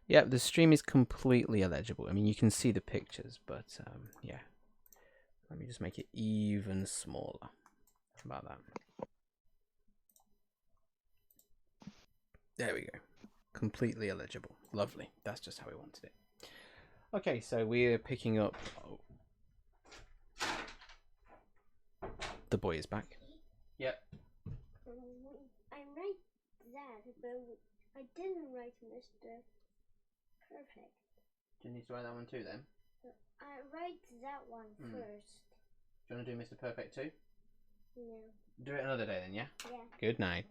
Yeah, the stream is completely illegible. I mean, you can see the pictures, but yeah. Let me just make it even smaller. How about that? There we go. Completely illegible. Lovely. That's just how we wanted it. Okay, so we're picking up... Oh. The boy is back. Yep. I write that, but I didn't write Mr. Perfect. Do you need to write that one too then? I write that one first. Do you want to do Mr. Perfect too? No. Do it another day then, yeah? Yeah. Good night.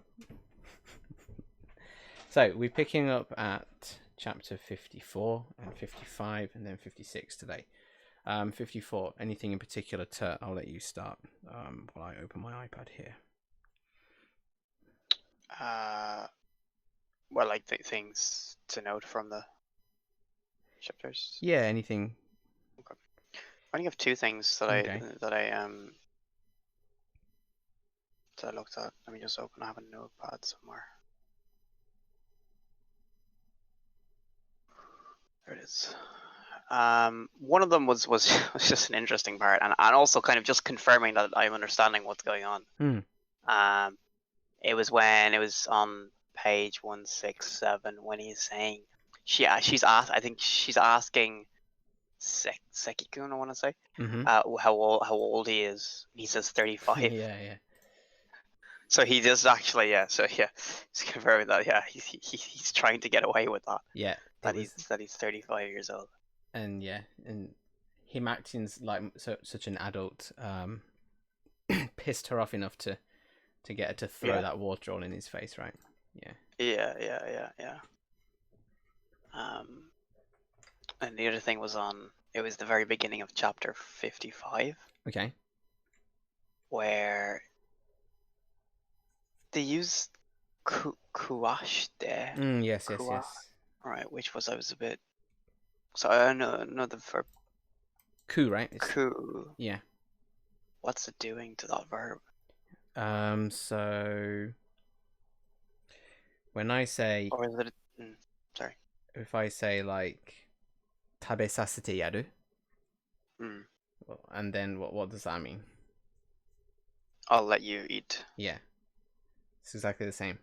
So, we're picking up at chapter 54 and 55 and then 56 today. 54, anything in particular, Turt? I'll let you start while I open my iPad here. Well, like things to note from the chapters. Yeah, anything. Okay. I only have two things that I looked at. Let me just open. I have a notepad somewhere. There it is. One of them was just an interesting part, and also kind of just confirming that I'm understanding what's going on. It was when it was on page 167 when he's saying she's asking Seki-kun, I want to say, how old he is. He says 35. Yeah. So he does actually, so he's confirming that, he's trying to get away with that. Yeah, that he's 35 years old. And and him acting like such an adult pissed her off enough to get her to throw that water all in his face, right? Yeah. And the other thing was it was the very beginning of chapter 55. Okay. Where they use kuashite. Yes. Right, which was, I was a bit... So I know the verb. Ku, right? Ku. Yeah. What's it doing to that verb? So when I say... Or is it... sorry. If I say, like, tabe sasete yaru, and then what does that mean? I'll let you eat. Yeah. It's exactly the same.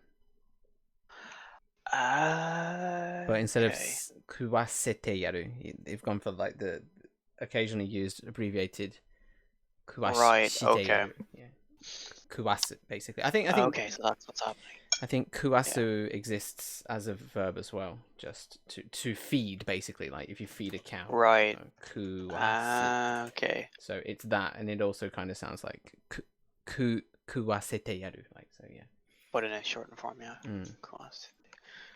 But instead of kuwasete yaru, they've gone for like the occasionally used abbreviated kuwashite yaru. Yeah. Kuwasu, basically. I think. Okay, so that's what's happening. I think kuwasu exists as a verb as well, just to feed, basically. Like if you feed a cow. Right. Kuwasu. Okay. So it's that, and it also kind of sounds like kuwasete yaru, like so. Yeah. But in a shortened form, yeah.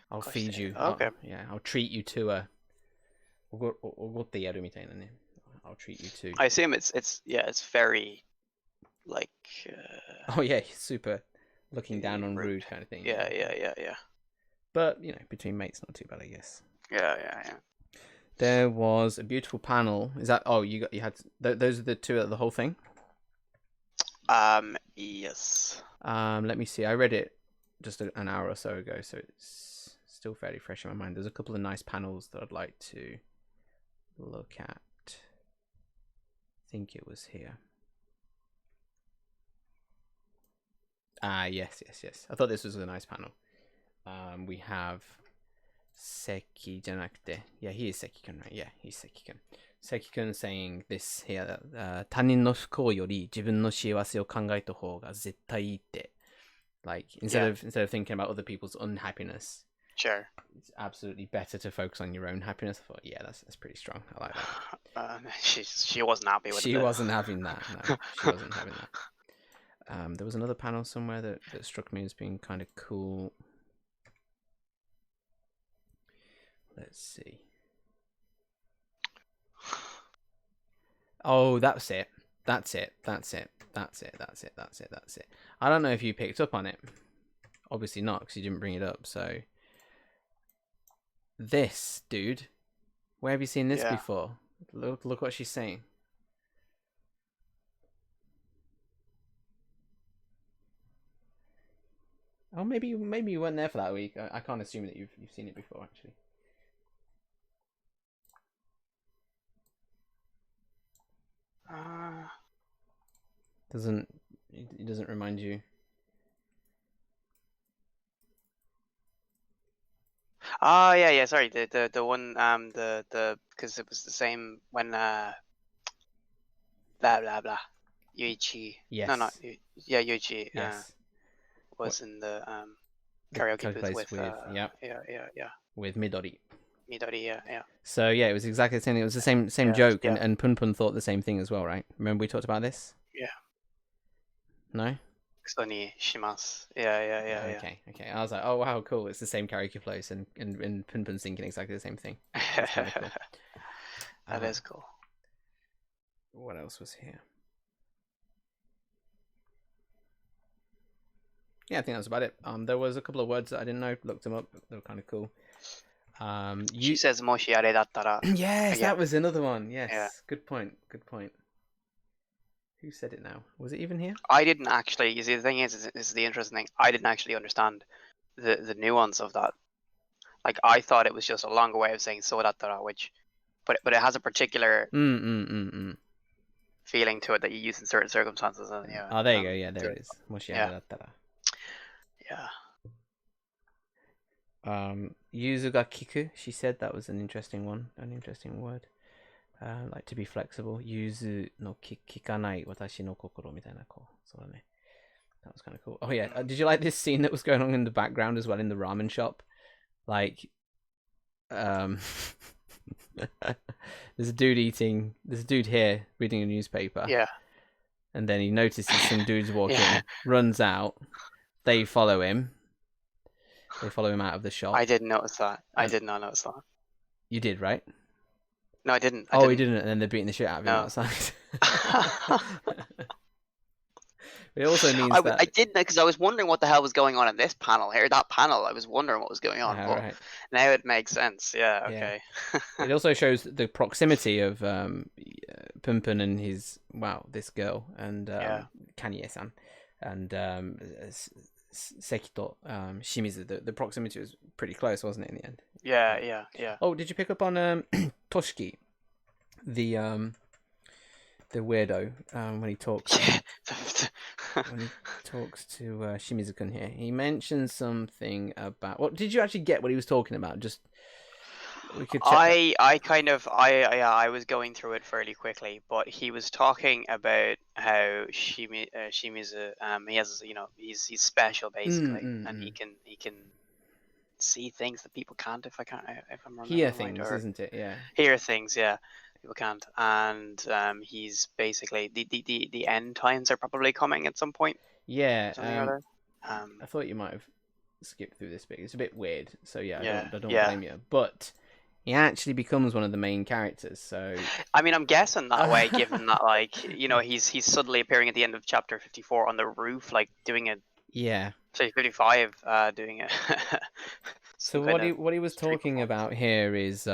I'll feed you. Okay. I'll treat you to a. I'll treat you to. I assume it's very, like. Oh yeah, super, looking down on rude kind of thing. Yeah. But between mates, not too bad, I guess. Yeah. There was a beautiful panel. Is that? Oh, you had those are the two of the whole thing. Yes. Let me see. I read it just an hour or so ago, so it's still fairly fresh in my mind. There's a couple of nice panels that I'd like to look at. I think it was here. Yes. I thought this was a nice panel. We have Seki janakute. Yeah, he is Seki-kun, right? Yeah, he's Seki-kun. Seki-kun saying this here, 他人の不幸より自分の幸せを考えた方が絶対いいって。Like instead of thinking about other people's unhappiness, sure, it's absolutely better to focus on your own happiness. I thought, yeah, that's pretty strong. I like that. She wasn't happy with it. She wasn't having that. No, she wasn't having that. There was another panel somewhere that struck me as being kind of cool. Let's see. Oh, that's it. I don't know if you picked up on it. Obviously not, because you didn't bring it up. So, this dude, where have you seen this before? Look what she's saying. Oh, maybe you weren't there for that week. I can't assume that you've seen it before, actually. It doesn't remind you. Oh yeah. Sorry, the one the because it was the same when blah blah blah. Yuichi. Yes. No, not Yuichi. Yes. Was in the The karaoke booth place with yeah. With Midori. Midori. Yeah. So yeah, it was exactly the same. It was the same Yeah, joke, yeah. and Pun Pun thought the same thing as well, right? Remember we talked about this? Yeah. No. クソにします. Yeah. Okay. I was like, oh wow, cool. It's the same karaoke place, and Pun Pun's thinking exactly the same thing. That's kind of cool. That is cool. What else was here? Yeah, I think that was about it. There was a couple of words that I didn't know. Looked them up. They were kind of cool. She says もしあれだったら. Yes, Yeah. that was another one. Yes. Yeah. Good point. Who said it now? Was it even here? I didn't actually. You see, the thing is the interesting thing. I didn't actually understand the nuance of that. Like I thought it was just a longer way of saying so dattara, but it has a particular feeling to it that you use in certain circumstances. And, yeah. Oh, there you go. Yeah, there it is. もしあれだったら. Yeah. Yuzu ga kiku. She said that was an interesting one. An interesting word. Like to be flexible. Yuzu no kikanai watashi no kokoro みたいなこう。そうだね。That was kind of cool. Oh yeah, did you like this scene that was going on in the background as well in the ramen shop? Like, there's a dude here reading a newspaper. Yeah. And then he notices some dudes walking, runs out. They follow him. They follow him out of the shop. I didn't notice that. I did not notice that. You did, right? No, I didn't. He didn't, and then they're beating the shit out of him outside. It also means that... I did know, because I was wondering what the hell was going on in this panel here. That panel, I was wondering what was going on. But right. Now it makes sense. Yeah, okay. Yeah. It also shows the proximity of Pumpun and this girl, and Kanye-san, and Sekito, Shimizu. The proximity was pretty close, wasn't it, in the end? Yeah. Oh, did you pick up on Toshiki, the weirdo, when he talks to Shimizu-kun here? He mentioned something about... What did you actually get what he was talking about? Just we could check. I was going through it fairly quickly, but he was talking about how Shimizu, he has, he's special basically, and he can see things that people can't. If I'm remembering hear right, things, isn't it? Yeah. Hear things, yeah. People can't, and he's basically the end times are probably coming at some point. Yeah. I thought you might have skipped through this bit. It's a bit weird, so I don't blame you. But he actually becomes one of the main characters. So I mean, I'm guessing that way, given that he's suddenly appearing at the end of chapter 54 on the roof, like doing a 55, doing a. So what he was talking about here is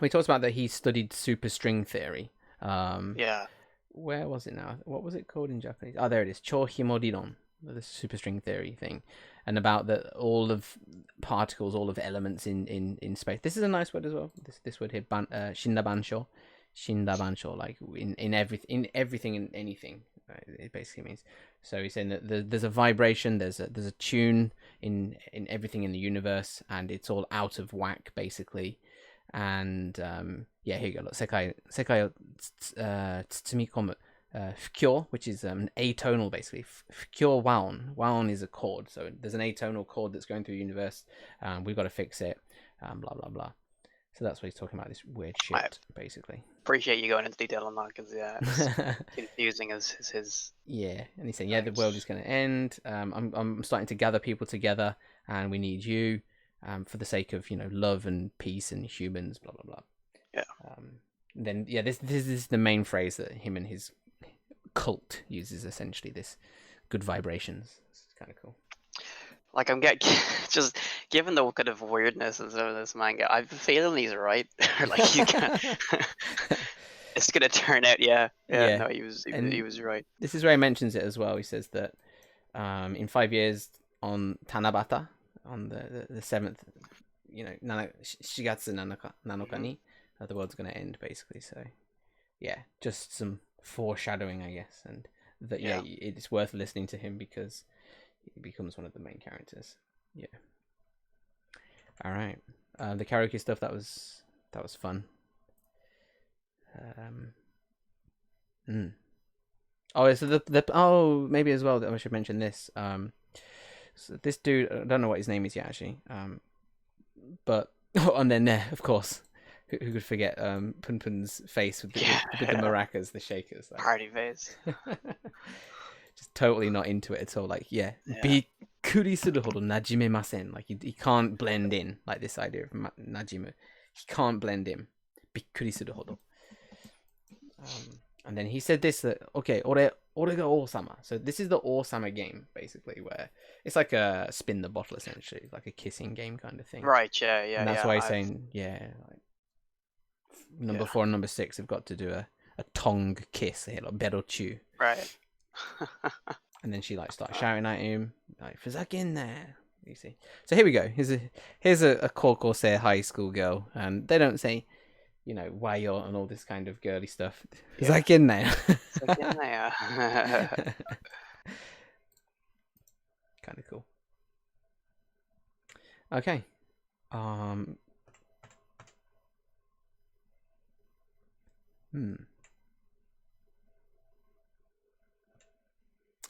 we talked about that he studied superstring theory. Where was it now? What was it called in Japanese? Oh, there it is. Chohimodiron, the superstring theory thing, and about all of particles, all of elements in space. This is a nice word as well. This word here, shindabansho, like in everything and anything. It basically means. So he's saying that there's a vibration, there's a tune in everything in the universe, and it's all out of whack basically. And here you go. Look, sekai o tsutsumikomu fukyo, which is an atonal basically. Fukyo waon. Waon is a chord, so there's an atonal chord that's going through the universe. We've got to fix it. Blah blah blah. So that's what he's talking about. This weird shit, basically. Appreciate you going into detail on that, because it's confusing as his. Yeah, and he's saying, the world is going to end. I'm starting to gather people together, and we need you. For the sake of love and peace and humans, blah blah blah. Yeah. Then this is the main phrase that him and his cult uses, essentially. This good vibrations. It's kind of cool. Like I'm getting just given the kind of weirdness of this manga, I'm feeling he's right. Like you can't. It's gonna turn out, yeah. No, he was right. This is where he mentions it as well. He says that in 5 years on Tanabata, on the 7th, shigatsu nanaka ni, the world's going to end, basically. So, yeah, just some foreshadowing, I guess, and that it's worth listening to him because he becomes one of the main characters. Yeah. All right. The karaoke stuff, that was fun. Oh, so maybe as well I should mention this. So this dude, I don't know what his name is yet actually. But and then of course, who could forget Pun Pun's face with the maracas, the shakers, like. Party face. Just totally not into it at all. Like, bikkuri suru hodo najimemasen. Like, he can't blend in. Like this idea of najimu, he can't blend in. Bikkuri suru hodo. And then he said this, that okay, ore ga osama. So this is the osama game basically, where it's like a spin the bottle essentially, like a kissing game kind of thing. Right. Yeah. And that's why he's saying like number 4 and number 6 have got to do a tongue kiss here, like berochu. Right. And then she like starts shouting at him, like "Fuzaken there." You see. So here we go. Here's a kokosei high school girl, and they don't say, you know, wayo and all this kind of girly stuff. Fuzaken there. Kind of cool. Okay.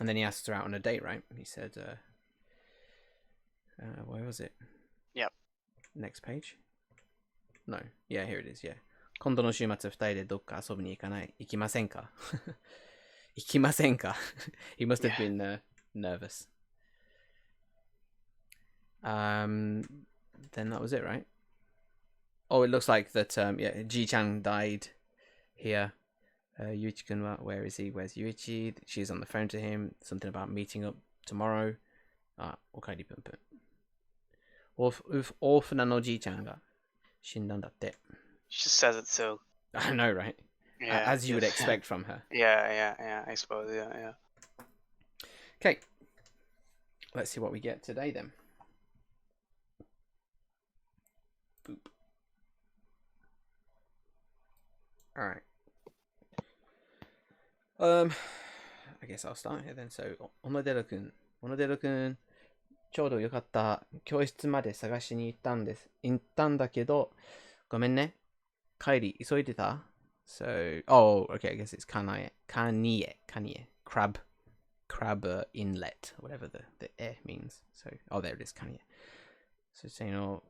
And then he asks her out on a date, right? He said, where was it? Yep. Next page? No. Yeah, here it is, yeah. 今度の週末2人でどっか遊びに行かない？行きませんか？行きませんか? He must have been nervous. Then that was it, right? Oh, it looks like that, Ji-chan died here. Yuichi-kun, where is he? Where's Yuichi? She's on the phone to him. Something about meeting up tomorrow. Okaeri Pun-pun. 大船のじいちゃんが死んだんだって. She says it so. I know, right? Yeah, as you would expect from her. Yeah, I suppose, yeah. Okay. Let's see what we get today then. Boop. Alright. I guess I'll start here then. So, 小野寺くん、ちょうどよかった。教室まで探しに行ったんだけど、ごめんね。帰り、急いでた? So, okay, I guess it's Kanie. Crab inlet, whatever the e means. So, there it is, Kanie. So, saying,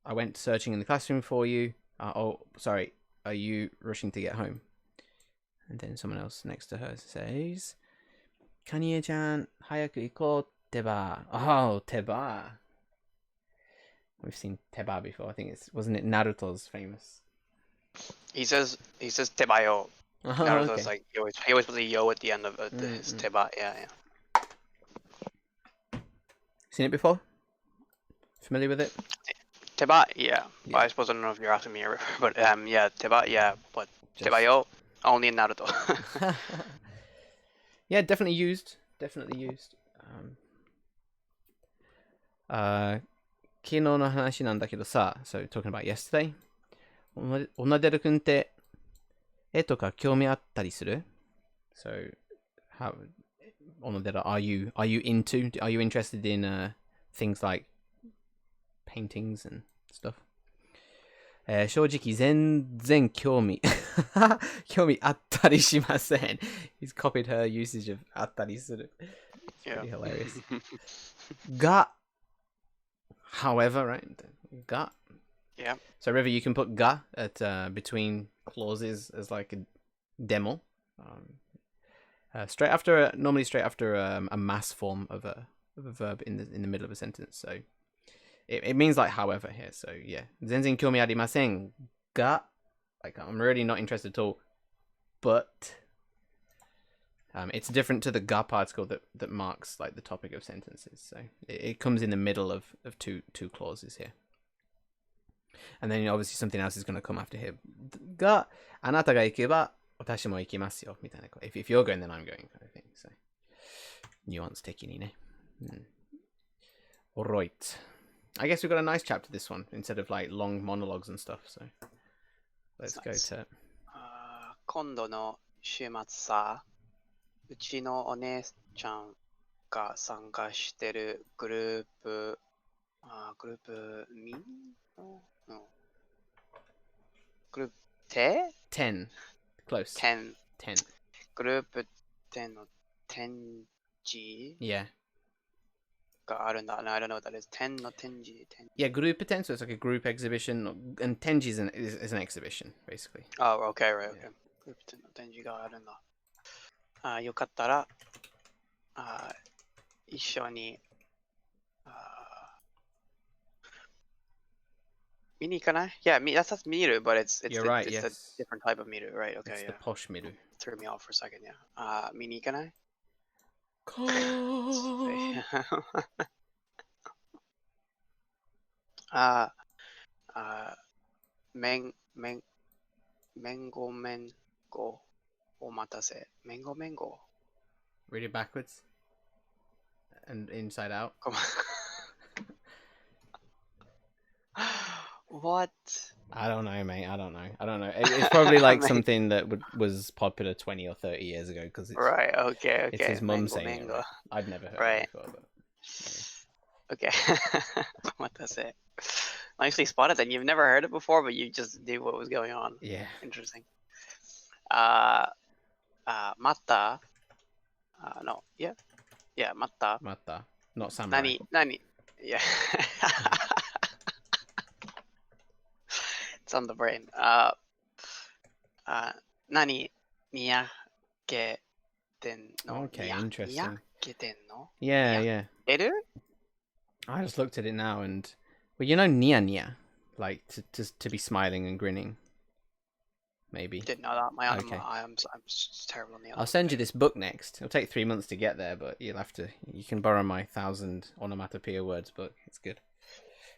I went searching in the classroom for you. Sorry, are you rushing to get home? And then someone else next to her says, Kanie-chan, 早く行こうってば. Oh, teba. We've seen teba before. I think wasn't it Naruto's famous? He says tebayo. Naruto's like, he always puts a yo at the end of his teba. Yeah. Seen it before? Familiar with it? Teba, yeah. Well, I suppose I don't know if you're asking me, but teba, yeah. But tebayo, only in Naruto. Yeah, definitely used. 昨日の話なんだけどさ, so talking about yesterday. 小野寺くんって絵とか興味あったりする? So, how, 小野寺, are you interested in things like paintings and stuff? 正直全然興味あったりしません. He's copied her usage of あったりする. It's pretty hilarious. Ga, however, right? Ga. Yeah. So River, you can put ga at between clauses as like a demo. Normally straight after a mass form of a verb in the middle of a sentence. So it means like however here. So yeah, 全然興味ありませんが, like I'm really not interested at all, but it's different to the ga particle that marks like the topic of sentences. So it comes in the middle of two clauses here. And then obviously something else is going to come after here. があなたが行けば私も行きますよみたいな. If you're going, then I'm going kind of thing. So nuance 的にね. Alright. I guess we've got a nice chapter this one instead of like long monologues and stuff. So let's go to 今度の週末さ、うちのお姉ちゃんが参加してるグループ、ミンのグループ10. Close. 10 10. グループ10の展示 Yeah. があるんだ。I don't know what that is. 10の展示。Yeah, group 10, so it's like a group exhibition. And Tenji is an exhibition, basically. Oh, okay, right, okay. Yeah. グループ10の展示があるんだ。よかったら、一緒に、見に行かない Yeah, that's miru, but it's You're right, it's a yes. different type of miru, right? Okay, It's yeah. the posh miru. Threw me off for a second, yeah. 見に行かないめんごお待たせ。めんご。Read it backwards and inside out. What? I don't know, mate. I don't know. It's probably like something that was popular 20 or 30 years ago because it's Right, okay. it's his mum saying it. Mango. Right? I'd never heard Right. it before, but Okay. お待たせ。Nicely spotted then. You've never heard it before, but you just knew what was going on. yeah. Interesting. Matta. No. Yeah. Yeah, matta. Mata. Not samurai. Nani. Yeah. It's on the brain. 何にやけてんの Okay, interesting. にやけてんの Yeah, yeah. える I just looked at it now and well, you know, nia nia, like to be smiling and grinning. Maybe. Didn't know that. Okay. I'm just terrible on the I'll send you this book next. It'll take 3 months to get there, but you can borrow my 1,000 onomatopoeia words book. It's good.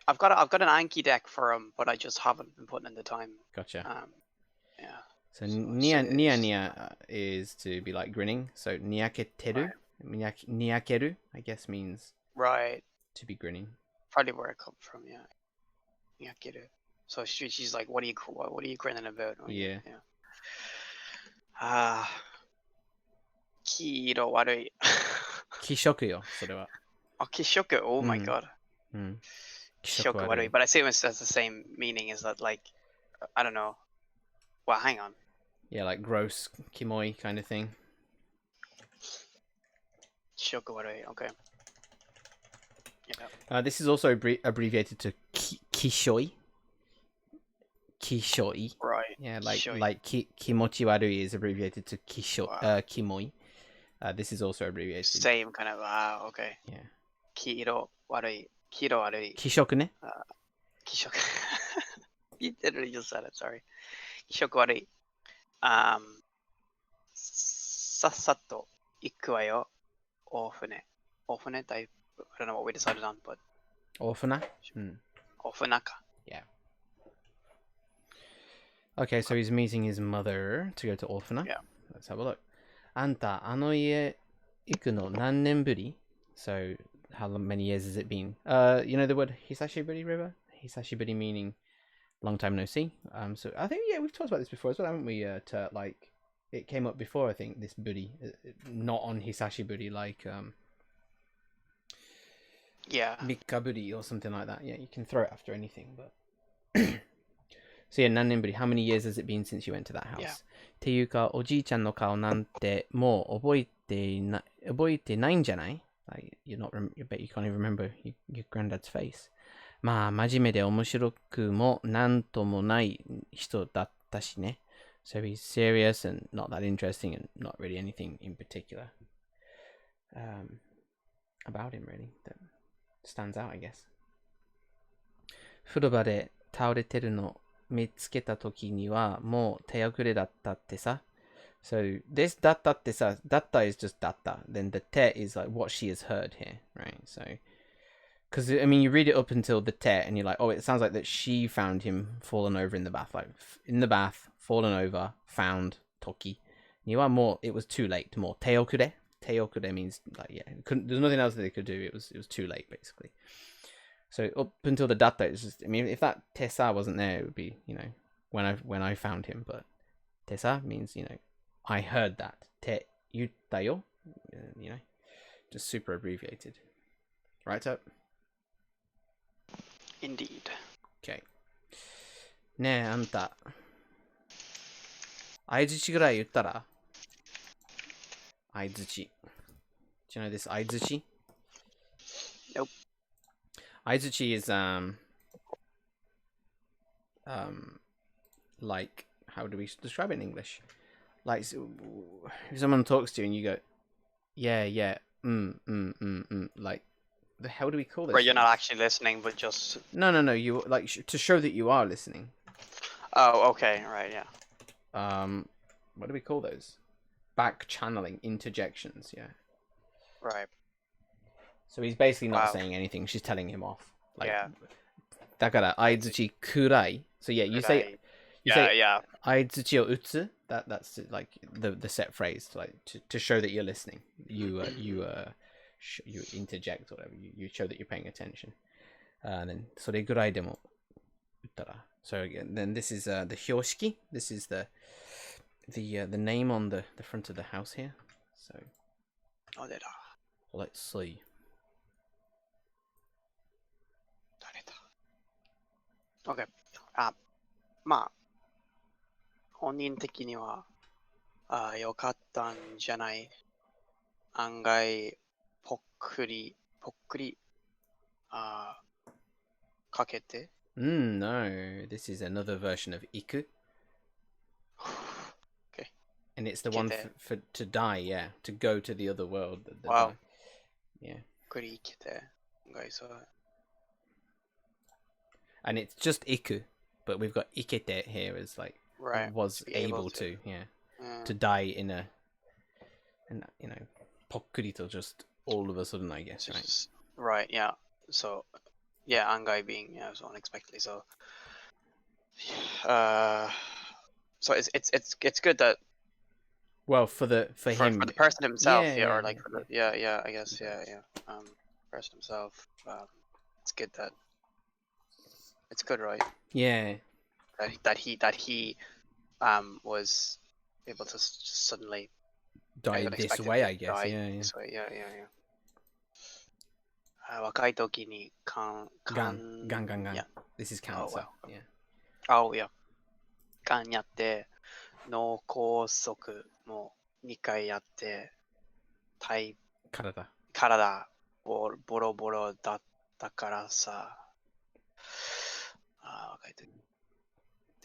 I've got an Anki deck for him, but I just haven't been putting in the time. Gotcha. Yeah. So nia nia is to be like grinning. So niaketeru, niakeru, I guess means Right. to be grinning. Probably where it comes from. Yeah. Niakeru. So she's like, what are you grinning about? Yeah. 黄色悪い。気色よ、それは。気色 Oh my god. 気色悪い But I assume it has the same meaning as that, like, I don't know. Well, hang on. Yeah, like gross, kimoi kind of thing. 気色悪い Okay. This is also abbreviated to kishoi. Kishoi. Right. Yeah, like Kishoi. like kimochi warui is abbreviated to kimoi. This is also abbreviated. Same kind of. Okay. Yeah. 黄色悪い。黄色悪い。気色ね。気色。You literally just said it. Sorry. 気色悪い。さっさと行くわよ。お船。お船 I don't know what we decided on, but. お船? お船か。Yeah. Okay, so he's meeting his mother to go to Orphana. Yeah. Let's have a look. あんた、あの家行くの何年ぶり? So, how many years has it been? You know the word Hisashiburi River? Hisashiburi meaning long time no see. So I think, yeah, we've talked about this before as well, haven't we? Like, it came up before, I think, this buri. Not on Hisashiburi, like, Yeah. Mikaburi or something like that. Yeah, you can throw it after anything, but... So yeah, Nannenburi, how many years has it been since you went to that house? Yeah. っていうか、おじいちゃんの顔なんてもう覚えてないんじゃない? Like, I bet you can't even remember your granddad's face. まあ、真面目で面白くもなんともない人だったしね. So he's serious and not that interesting and not really anything in particular about him really that stands out, I guess. 風呂場で倒れてるの見つけた時にはもう手遅れだったってさ. So this dattaってさ, datta is just datta. Then the te is like what she has heard here, right? So, because I mean, you read it up until the te and you're like, oh, it sounds like that she found him fallen over in the bath, like in the bath, fallen over, found toki. You are more. It was too late. More teokure. Teokure means like yeah, there's nothing else that they could do. It was too late basically. So up until the datta, it's just. I mean, if that tesa wasn't there, it would be when I found him. But tesa means I heard that. って言ったよ. You know, just super abbreviated. Right up? Indeed. Okay. ねえ、あんた。相づちぐらい言ったら相づち。Do you know this 相づち? Nope. 相づち is like, how do we describe it in English? Like, if someone talks to you and you go, yeah, like, the hell do we call this? Where you're not actually listening, but just... No, you, like, to show that you are listening. Oh, okay, right, yeah. What do we call those? Back channeling, interjections, yeah. Right. So he's basically not saying anything, she's telling him off. Like, Yeah. だから、相づちくらい. So yeah, you say yeah. 相づちを打つ. That's like the set phrase, like to show that you're listening. You interject or whatever. You show that you're paying attention. And then それぐらいでも打ったら. So again, then this is the 標識. This is the name on the front of the house here. So あれだ。 let's see. 誰だ ?OK。まあ、本人的には、よかったんじゃない。案外、ぽっくり、かけて。No, this is another version of 行く. Okay. And it's the one for to die, yeah, to go to the other world. Wow. Yeah. くりけて。案外そう。And it's just 行く, but we've got 行けて here as like was to be able to, yeah, to die in a, and you know, ぽっくりと just all of a sudden, I guess, right? Right, yeah. So, yeah, angai being so unexpectedly. So, so it's good that. Well, for him, for the person himself, yeah, or like for the I guess person himself. It's good that. It's good, right? Yeah. That he was able to just suddenly die this way, I guess. Yeah. So, yeah. 若い時にガン This is cancer. Yeah. Oh yeah. ガンやって脳梗塞も2回やって体ボロボロだったからさ。若い時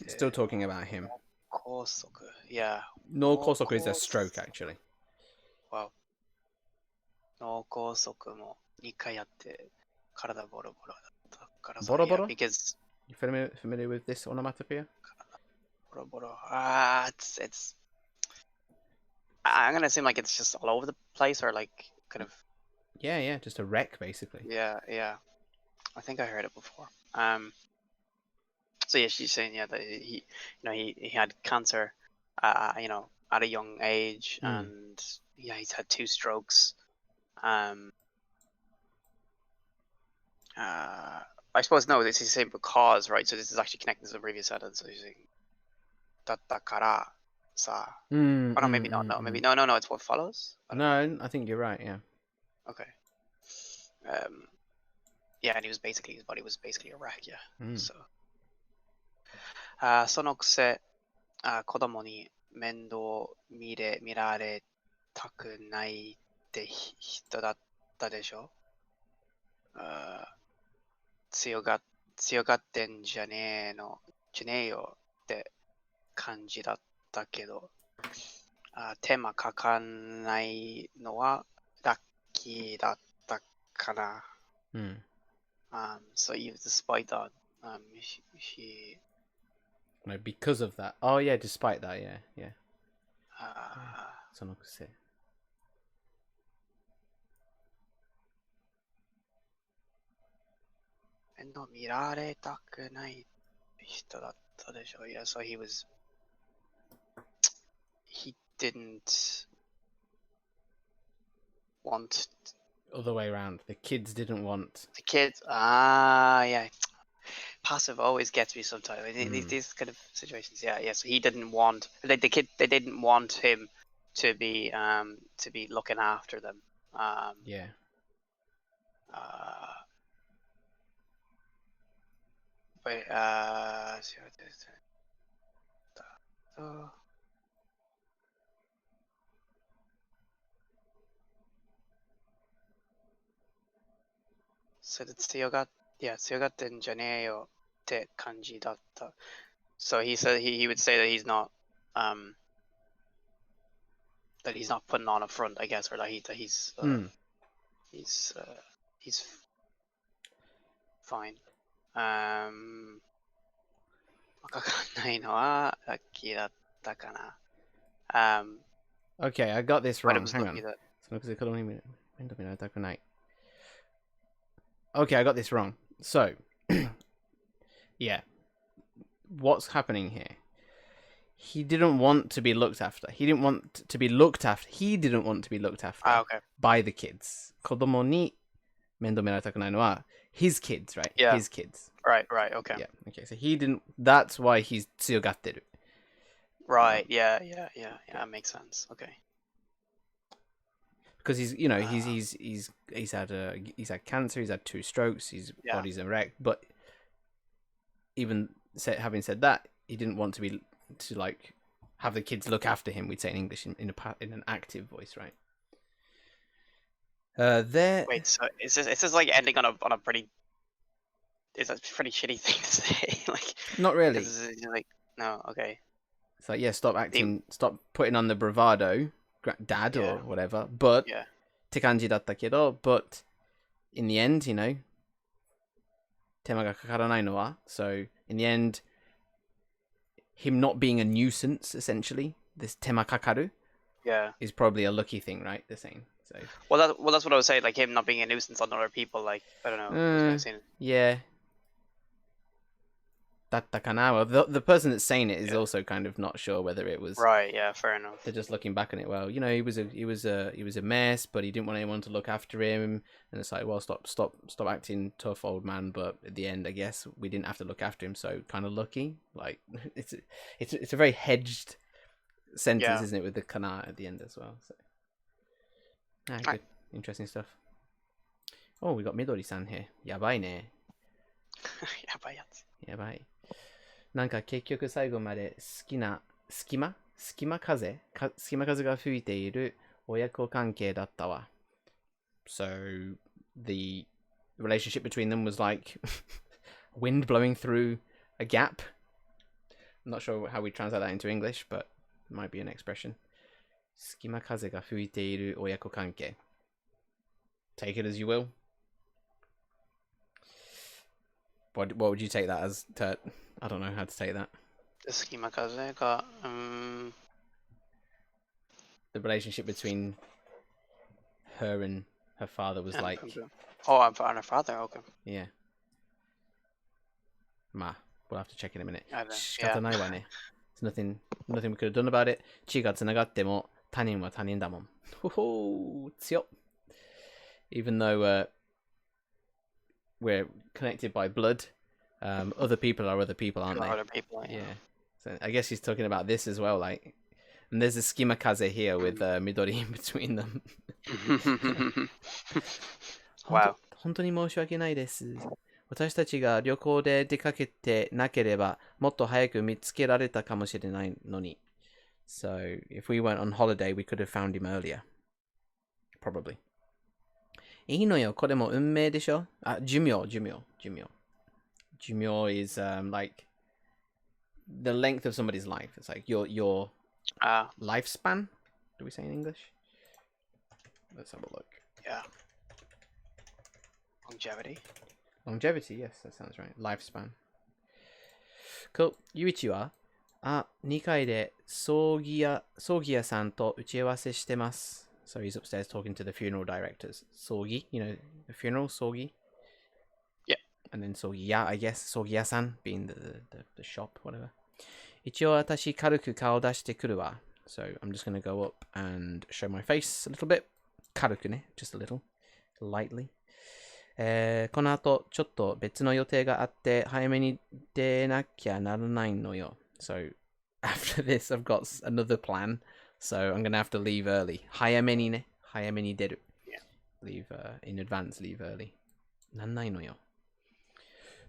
Still talking about him. 梗塞 Yeah. 脳梗塞 is a stroke, actually. Wow. 脳梗塞も2回やって体ボロボロだったからさ。ボロボロ? Yeah, because... You familiar with this onomatopoeia? ボロボロ. It's... I'm gonna seem like it's just all over the place, or like kind of... Yeah, just a wreck, basically. Yeah. I think I heard it before. So yeah, she's saying that he had cancer, at a young age, and yeah, he's had 2 strokes. I suppose no, this is saying because, right? So this is actually connecting to the previous sentence. So he's saying, だったからさ. Oh no, maybe not. No, maybe no. It's what follows. No, I think you're right. Yeah. Okay. Yeah, and his body was basically a wreck. Yeah. So. そのくせ、子供に面倒見られたくないって人だったでしょ。強がってんじゃねえよって感じだったけど、手間かかんないのはラッキーだったかな。So even despite that, he No, because of that. Oh yeah, despite that, yeah. そのくせ。面倒見られたくない人だったでしょ。Yeah, so he didn't want... Other way around. The kids didn't want... The kids, yeah. passive always gets me sometimes. These kind of situations. Yeah. So he didn't want they didn't want him to be looking after them. Yeah. Butそれで強がってんじゃねえよって感じだった。So he said he would say that he's not putting on a front, I guess, or that he's fine. わかんないのはラッキーだったかな。Okay, I got this But it wrong. was Hang lucky on. that Okay, I got this wrong. So, yeah. What's happening here? He didn't want to be looked after. He didn't want to be looked after. He didn't want to be looked after okay. by the kids. 子供に面倒見られたくないのは his kids, right? Yeah. His kids. Right, okay. Yeah, okay. So he didn't. That's why he's 強がってる. Right, yeah, that makes sense. Okay. Because he's had cancer, he's had 2 strokes, his body's erect, but having said that, he didn't want to like have the kids look after him. We'd say in English in an active voice, right? Wait, so is this like ending on a pretty? It's a pretty shitty thing to say. Like, not really. Like, no, okay. It's like, stop acting, stop putting on the bravado, dad or whatever. But って感じだったけど, but in the end, 手間がかからないのは, so in the end, him not being a nuisance, essentially, this 手間かかる is probably a lucky thing, right? They're saying. So. Well, that's what I was saying. Like him not being a nuisance on other people. Like, I don't know. Yeah. だったかな? Well, the person that's saying it is also kind of not sure whether it was right. Yeah, fair enough. They're just looking back on it. Well, he was a mess, but he didn't want anyone to look after him. And it's like, well, stop acting tough, old man. But at the end, I guess we didn't have to look after him, so kind of lucky. Like it's a very hedged sentence, isn't it, with the kana at the end as well? So good, interesting stuff. Oh, we got Midori-san here. やばいね。やばいやつ。やばい。なんか結局最後まで隙間風が吹いている親子関係だったわ。So the relationship between them was like wind blowing through a gap. I'm not sure how we translate that into English, but it might be an expression. 隙間風が吹いている親子関係. Take it as you will. What would you take that as, Turt? I don't know how to take that. The relationship between her and her father was like... Oh, and her father, okay. Yeah. We'll have to check in a minute. 仕方ないわね. There's nothing we could have done about it. 血がつながっても他人は他人だもん. Ho-ho! 強っ. Even though we're connected by blood, other people are other people, aren't they? Other people, yeah. So I guess he's talking about this as well, like, and there's a skimakaze here with Midori in between them. Wow. 本当に申し訳ないです。私たちが旅行で出かけてなければもっと早く見つけられたかもしれないのに. So if we went on holiday, we could have found him earlier. Probably. いいのよ、これも運命でしょ? 寿命. 寿命 is like the length of somebody's life. It's like your lifespan. Do we say in English? Let's have a look. Yeah. Longevity. Longevity, yes, that sounds right. Lifespan. Cool. ゆいちは2階で葬儀屋さんと打ち合わせしてます. So he's upstairs talking to the funeral directors. Sogi, the funeral, Sogi. Yeah. And then Sogiya, I guess. Sogiya-san being the shop, whatever. 一応私軽く顔出してくるわ. So I'm just going to go up and show my face a little bit. 軽くね, just a little. Lightly. この後、ちょっと別の予定があって、早めに出なきゃならないのよ。So, after this, I've got another plan. So, I'm gonna have to leave early. 早めにね。早めに出る。Leave, in advance, leave early. なんないのよ。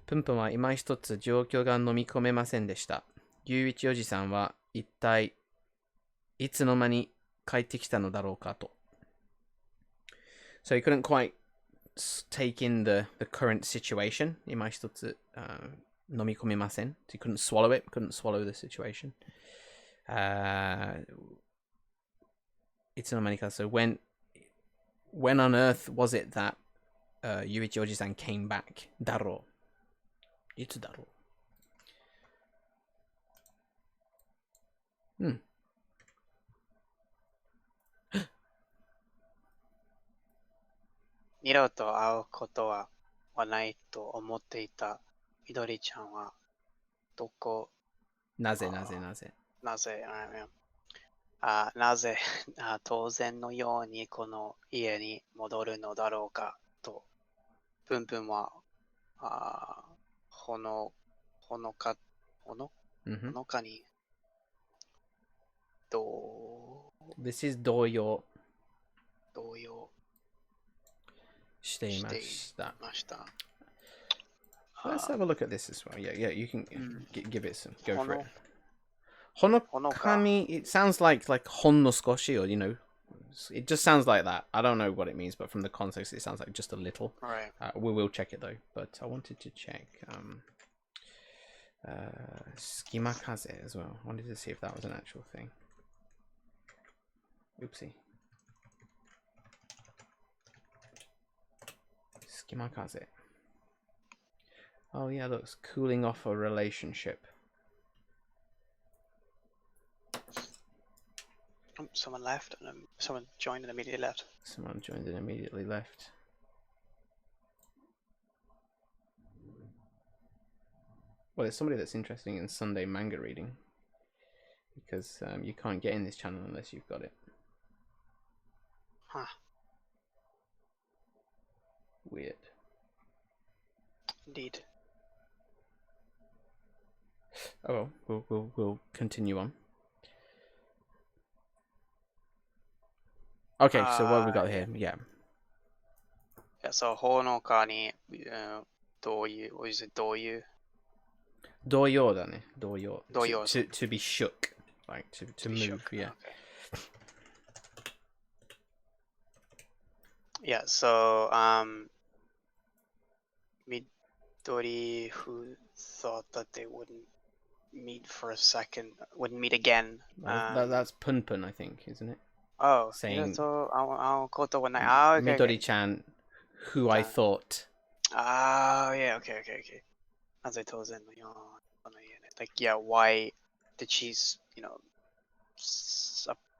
プンプンは今一つ状況が飲み込めませんでした。ゆういちおじさんは一体いつの間に帰ってきたのだろうかと。So he couldn't quite take in the current situation. 今一つ、飲み込めません。He couldn't swallow it, couldn't swallow the situation. いつの間にか、so when on earth was it that ゆういちおじさん came back? だろう。いつだろう。うん。二度と会うことはないと思っていたみどりちゃんはどこなぜ当然のようにこの家に戻るのだろうかとプンプンはほのかにThis is 動揺していました。Let's have a look at this as well. Yeah, you can give it some. Go for it. ほのかみ it sounds like ほんの少し or, you know, it just sounds like that. I don't know what it means, but from the context, it sounds like just a little. Right. We will check it though, but I wanted to check Skimakaze as well. I wanted to see if that was an actual thing. Oopsie. Skimakaze. Oh yeah, looks cooling off a relationship. Someone left and someone joined and immediately left. Someone joined and immediately left. Well, it's somebody that's interested in Sunday manga reading. Because you can't get in this channel unless you've got it. Huh. Weird. Indeed. Oh well, we'll continue on. Okay, so what have we got here? Yeah. Yeah, so ほのかにどういう what is it どういう動揺だね。動揺。動揺 To be shook. Like to move, shook. yeah. Okay. Yeah, so Midori, who thought that they wouldn't meet for a second, wouldn't meet again. That's Pun Pun, I think, isn't it? Oh, saying Midori-chan, who I thought. Oh, yeah, okay. Like, yeah, why did she, you know,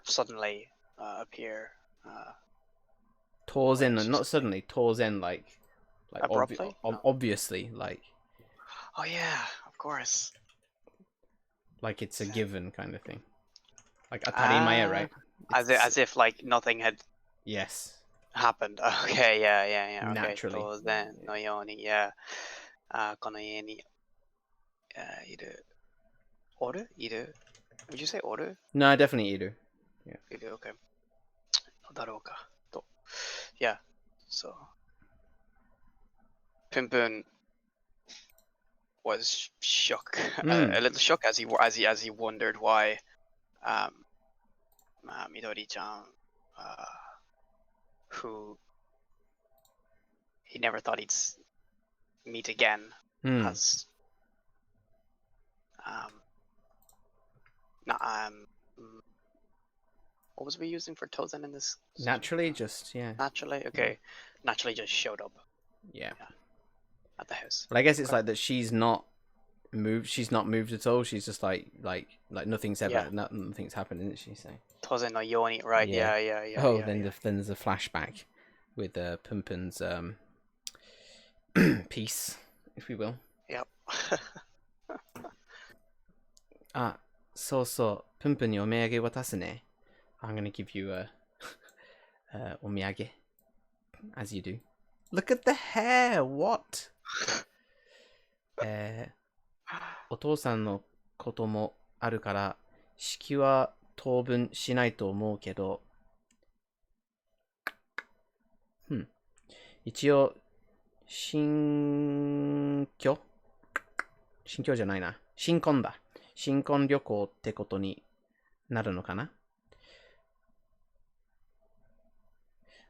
suddenly appear? 当然, not suddenly, 当然, like abruptly? Obviously, like. Oh yeah, of course. Like it's a given kind of thing. Like atarimaya, right? As if like nothing had. Yes. Happened. Okay, yeah. Okay. Naturally. 当然のように、yeah. この家に、いる。おる Would you say おる No, definitely いる。Yeah. いる Okay. だろうかと。Yeah. So. Pimpin was shook, a little shook as he wondered why Midori-chan, who he never thought he'd meet again, has what was we using for Tozen in this? Naturally, just Naturally, okay. Naturally, just showed up. Yeah. At the house. But I guess it's like that she's not moved. She's not moved at all. She's just like nothing's ever, nothing's happened, isn't she? So. Tozen no yoni, right? Yeah. Oh, then there's a flashback with Pumpin's piece, if we will. Yep. あ、そうそう。プンプンにお土産渡すね。I'm gonna give you a お土産 as you do. Look at the hair. What? お父さんのこともあるから、式は当分しないと思うけど、一応、新居じゃないな。新婚だ。新婚旅行ってことになるのかな？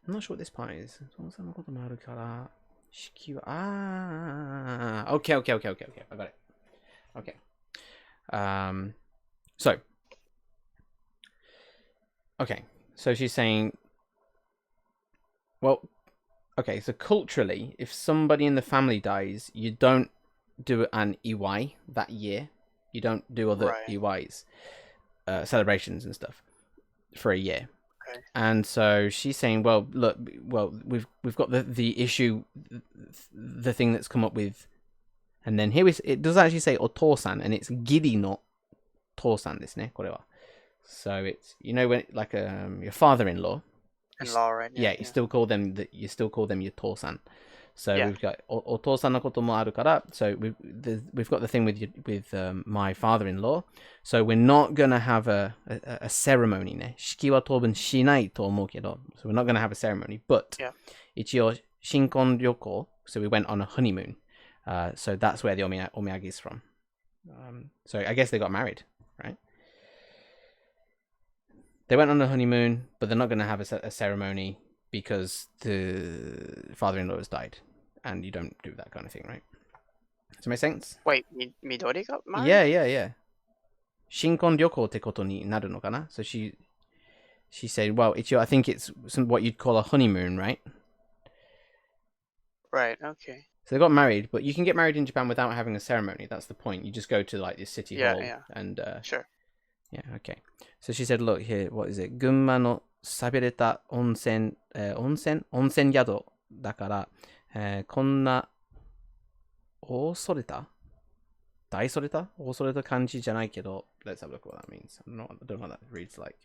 I'm not sure what this part is. お父さんのこともあるから、式は、okay. I got it. Okay. So, okay. So she's saying, well, okay, so culturally, if somebody in the family dies, you don't do an iwai that year. You don't do other iwais, celebrations and stuff for a year. Okay. And so she's saying, well, look, we've got the issue, the thing that's come up with, and then it does actually say otosan, and it's giri no tosan desu ne, kore wa. So it's, you know, when like your father-in-law. In-law, right? Yeah, you still call them your tosan. So we've got otosan no koto mo aru kara. So we've got the thing with my father-in-law. So we're not gonna have a ceremony ne. Shiki wa tobun shinai to omou kedo. So we're not gonna have a ceremony, but ichio shinkon ryoko. So we went on a honeymoon. So that's where the omiyagi is from. So I guess they got married, right? They went on a honeymoon, but they're not going to have a ceremony because the father-in-law has died, and you don't do that kind of thing, right? Does it make sense? Wait, Midori got married? Yeah. Shinkon ryoko te koto ni naru no kana? So she said, well, I think it's what you'd call a honeymoon, right? Right, okay. So they got married, but you can get married in Japan without having a ceremony. That's the point. You just go to like the city hall and sure. Yeah, okay. So she said, look here, what is it? Gunma no sabireta onsen yado dakara, konna osoreta? Daisoreta? Osoreta kanji janai kedo. Let's have a look at what that means. I don't know what that reads like.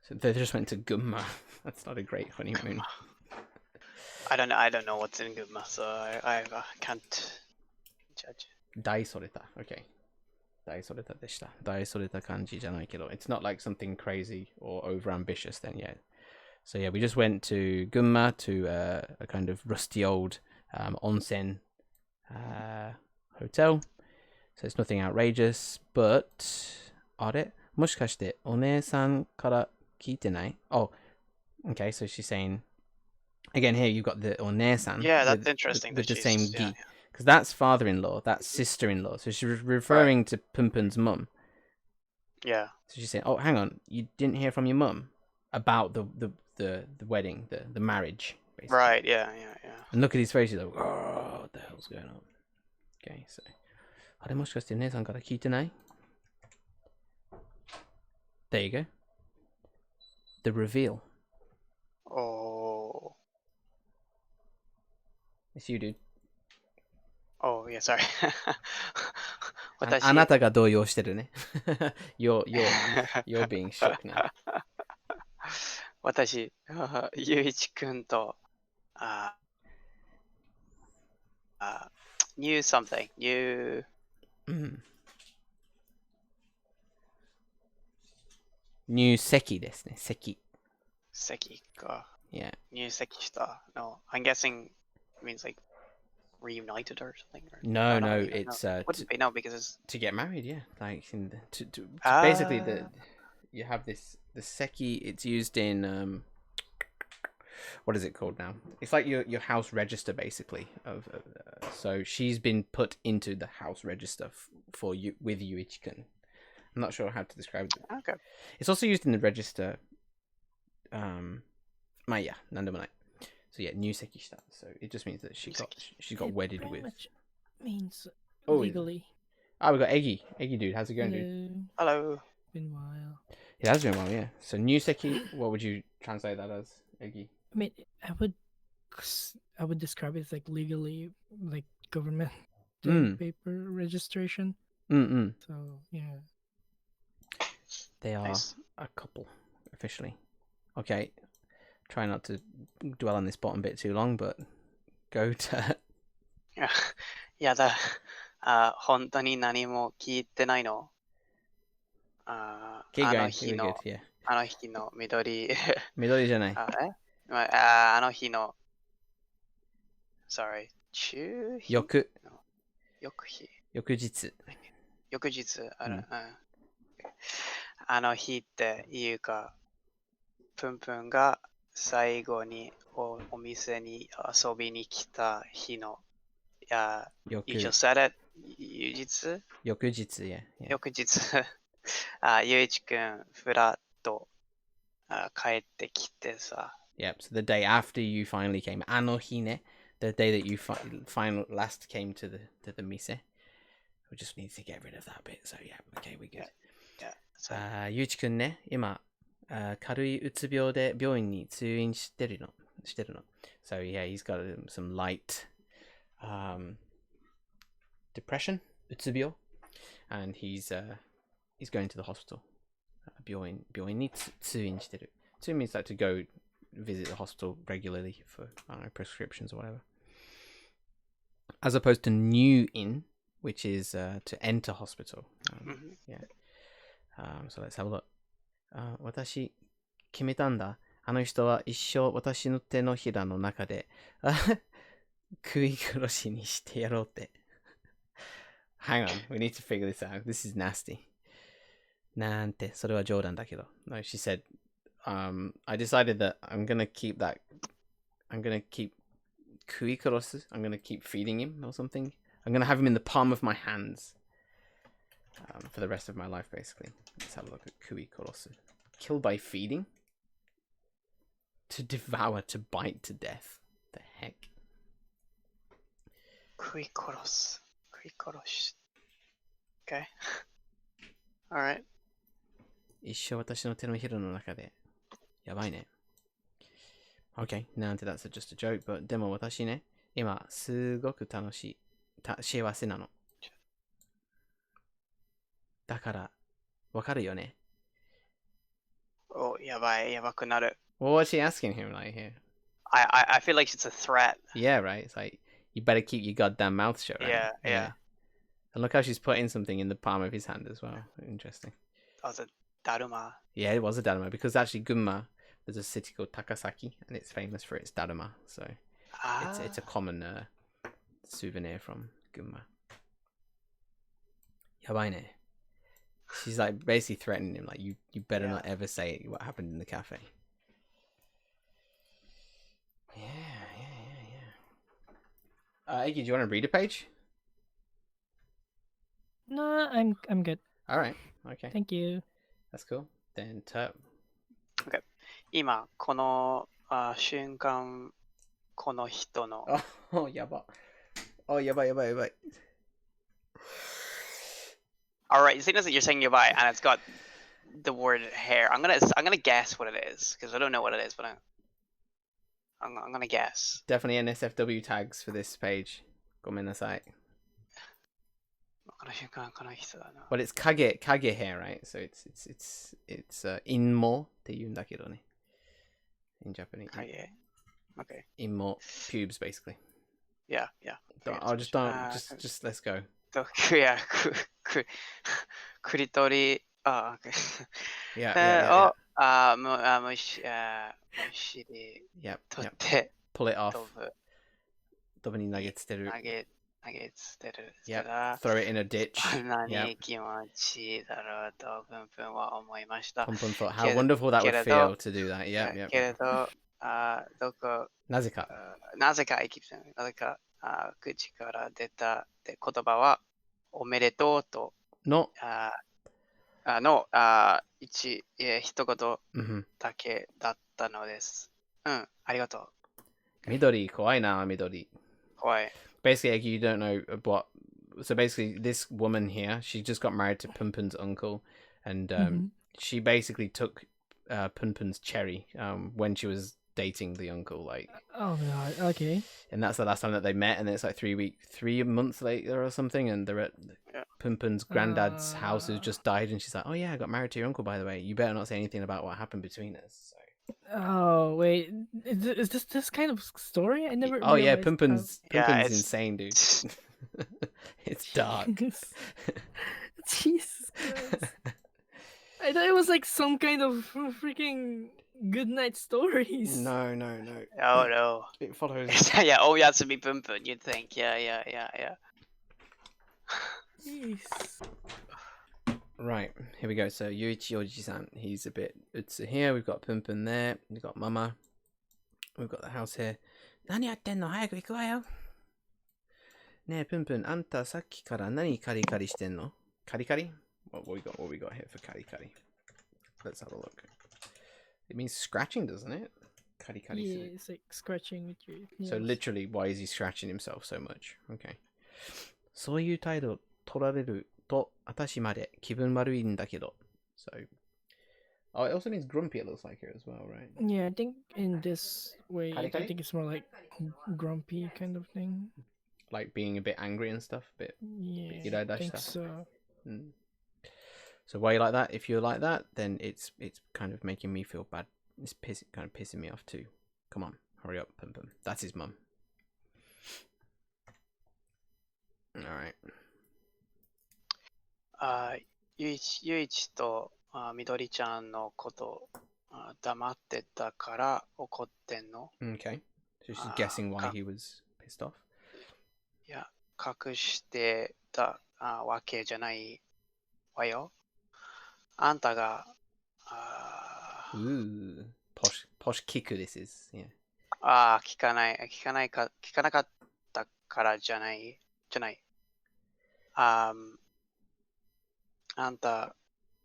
So they just went to Gunma. That's not a great honeymoon. I don't know what's in Gunma, so I can't judge. Daisoreta, okay. Daisoreta deshita. Daisoreta kanji janai kedo. It's not like something crazy or over ambitious then, yeah. So yeah, we just went to Gunma to a kind of rusty old onsen hotel. So it's nothing outrageous, but are moshikashite one-san kara kiite nai? Oh, okay, so she's saying again here you've got the one-san. Yeah, that's interesting. With the same gi. Because that's father-in-law, that's sister-in-law. So she's referring to Punpun's mum. Yeah. So she's saying, "Oh, hang on, you didn't hear from your mum about the wedding, the marriage, basically." Right. Yeah. And look at his face. He's like, "Oh, what the hell's going on?" Okay, so, あれもしかして姉さんから聞いてない? There you go. The reveal. Oh. It's you, dude. Oh, yeah, sorry. あなたが動揺してるね。you're being shocked now. 私、ゆういちくんと、knew something, knew... New 席ですね、席。席か。Yeah. 入籍した。No, I'm guessing it means like reunited or something. Or, no, it's wouldn't be, no, because it's to get married, yeah. Like basically you have the seki. It's used in what is it called now? It's like your house register basically. So she's been put into the house register for you with Yuichi-kun. I'm not sure how to describe it. Okay. It's also used in the register. Yeah, nandemo. So yeah, new seki shita. So it just means that she got wedded with. Much means Oh, legally. We got Eggy. Eggy dude, how's it going, dude? Hello. Been a while. It has been a while, yeah. So new seki, what would you translate that as, Eggy? I mean, I would describe it as like legally, like government paper registration. So yeah. They are a couple officially. Okay. try not to dwell on this bottom bit too long, but go to やだ。本当に何も聞いてないの keep あ going. の You're 日 good, の、yeah. あの日の緑、緑じゃない。あの日の、sorry、中日翌日。翌日、あの日っていうか、プンプンが最後にお店に遊びに来た日の、You just said it? 翌日、yeah. 翌日、ゆういちくん、ふらっと帰ってきてさ。Yep, so the day after you finally came. あの日ね。The day that you last came to the mise. We just need to get rid of that bit. So yeah, okay, we're good. ゆういちくんね、今、軽いうつ病で病院に通院してるの。So yeah, he's got some light depression, うつ病. And he's going to the hospital. 病院に通院してる. 通院 means like to go visit the hospital regularly for, I don't know, prescriptions or whatever. As opposed to new in, which is to enter hospital. Yeah. So let's have a look. 私決めたんだ。あの人は一生私の手のひらの中で食い殺しにしてやろうって。Hang on, we need to figure this out. This is nasty. なんて、それは冗談だけど。No, she said, I decided that I'm gonna keep 食い殺す I'm gonna keep feeding him or something. I'm gonna have him in the palm of my hands for the rest of my life, basically. Let's have a look at 食い殺す. Kill by feeding? To devour, to bite to death. The heck? 食い殺す。Okay. Alright. 一生私の手のひらの中で。やばいね。Okay, なんて that's just a joke, but でも私ね、今すごく楽しい。幸せなの。だから、わかるよね。Oh, やばくなる。Well, what's she asking him like here? I feel like it's a threat. Yeah, right. It's like, you better keep your goddamn mouth shut, right? Yeah. And look how she's putting something in the palm of his hand as well. Interesting. That was a daruma. Yeah, it was a daruma because actually Gunma, there's a city called Takasaki and it's famous for its daruma. So it's a common souvenir from Gunma. Yabai ne. She's like basically threatening him, like you better not ever say what happened in the cafe. Yeah. Iggy, do you want to read a page? No, I'm good. All right. Okay. Thank you. That's cool. Then Terp. Okay. 今この瞬間この人の Oh, やばい。Alright, the thing is that you're saying yabai and it's got the word hair. I'm gonna guess what it is because I don't know what it is, but I'm gonna guess. Definitely NSFW tags for this page. ごめんなさい. この瞬間この人だな. But it's kage hair, right? So it's inmo って言うんだけどね. In Japanese. Kage. Okay. Inmo pubes basically. Yeah. Just let's go. Yeah. クリトリ okay. Yeah. むしり Yep. 取って Pull it off. 飛ぶ飛ぶに投げ捨てる. 投げ捨てる Yep. Throw it in a ditch. 何気持ちいいだろうとプンプンは思いました。Pumpun thought how wonderful that would feel to do that. Yep. けれど、どこなぜか口から出たって言葉はおめでとうとの一言だけだったのです。ありがとう。緑、怖いな、緑。怖い。Basically, you don't know what. So basically, this woman here, she just got married to Punpun's uncle, and she basically took Punpun's cherry when she was dating the uncle. Like, oh god, okay. And that's the last time that they met, and it's like 3 months later or something, and they're at Punpun's granddad's house who's just died, and she's like, "Oh yeah, I got married to your uncle, by the way. You better not say anything about what happened between us." So Oh wait, is this kind of story? I never Oh yeah, realized. Yeah, Pumpkin's it's insane, dude. It's dark. Jesus Christ! I thought it was like some kind of freaking good night stories. No. oh no. It follows. Yeah, oh yeah, to be Pumpkin, you'd think. Yeah. Jeez. Right, here we go. So Yuichi Oji-san, he's a bit Utsu here. We've got Pumpkin there. We've got Mama. We've got the house here. 何やってんの？早く行くわよ。ねえ、Pumpkin, あんたさっきから何カリカリしてんの？カリカリ? What we got here for カリカリ? Let's have a look. It means scratching, doesn't it? カリカリする。 Yeah, it's like scratching with your nails. So literally, why is he scratching himself so much? Okay. そういう態度取られると私まで気分悪いんだけど. So, oh, it also means grumpy. It looks like here as well, right? Yeah, I think in this way, I Kari-kari? think it's more like grumpy kind of thing. Like being a bit angry and stuff. A bit. Yeah, I think so. So why are you like that? If you're like that, then it's kind of making me feel bad. It's kind of pissing me off too. Come on, hurry up, Pum Pum. That's his mum. All right. ゆいちとみどりちゃんのこと黙ってたから怒ってんの？ Okay. So she's guessing why he was pissed off. いや、隠してたわけじゃないわよ。あんたがOoh, posh kicker this is. Yeah. 聞かなかったからじゃない。あんた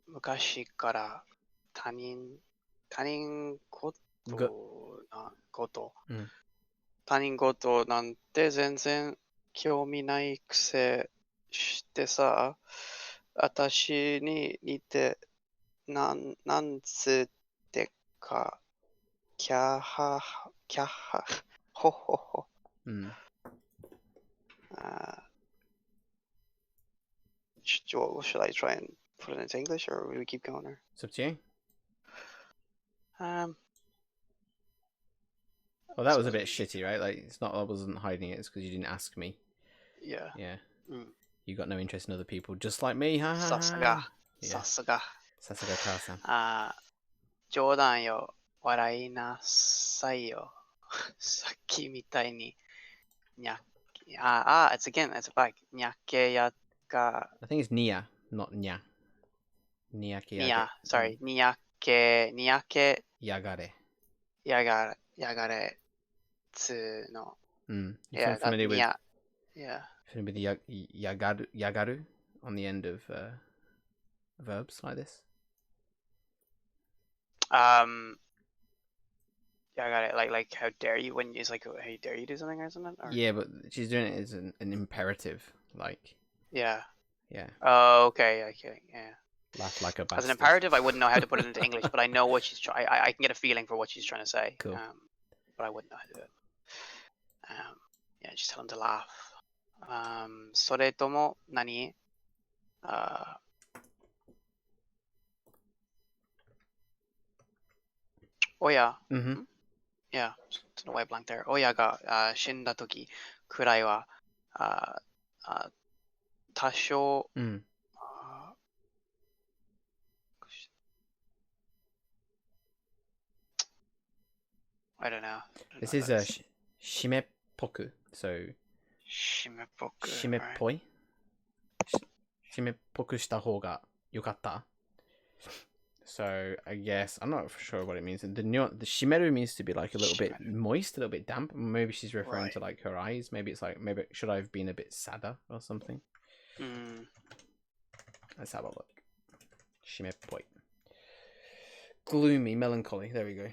昔から他人他人事なんて全然興味ないくせしてさ、私に似てなんつってかキャハほほほ。Should I try and put it into English or will we keep going? Or? It's up to you. Well, that was a bit shitty, right? Like, it's not I wasn't hiding it. It's because you didn't ask me. Yeah. You got no interest in other people, just like me. Ha ha. さすが。さすが母さん。冗談よ。笑いなさいよ。さっきみたいに。it's again, it's back. にゃけやが。I think it's Nia, not Nya. Nia, sorry. にゃけやがれ。やがれ。つの. Yeah, familiar with yeah. Familiar with yagaru on the end of verbs like this? Yagare, like how dare you when it's like how dare you do something or something? Or? Yeah, but she's doing it as an imperative, like. Yeah. Yeah. Oh, okay, yeah. Laugh like a bastard. As an imperative, I wouldn't know how to put it into English, but I know what she's trying. I can get a feeling for what she's trying to say. Cool. But I wouldn't know how to do it. Yeah, just tell him to laugh. それとも何? Oya. Yeah, don't know why I blanked there. Oya が死んだときくらいは多少 I don't know. This is shimeppoku, so 湿っぽく shimeppoi. Shimeppokuした方がよかった. So I guess I'm not sure what it means. The shimeru means to be like a little bit moist, a little bit damp. Maybe she's referring to like her eyes. Maybe it's like should I have been a bit sadder or something? Let's have a look. Shimeppoi. Gloomy, melancholy. There we go.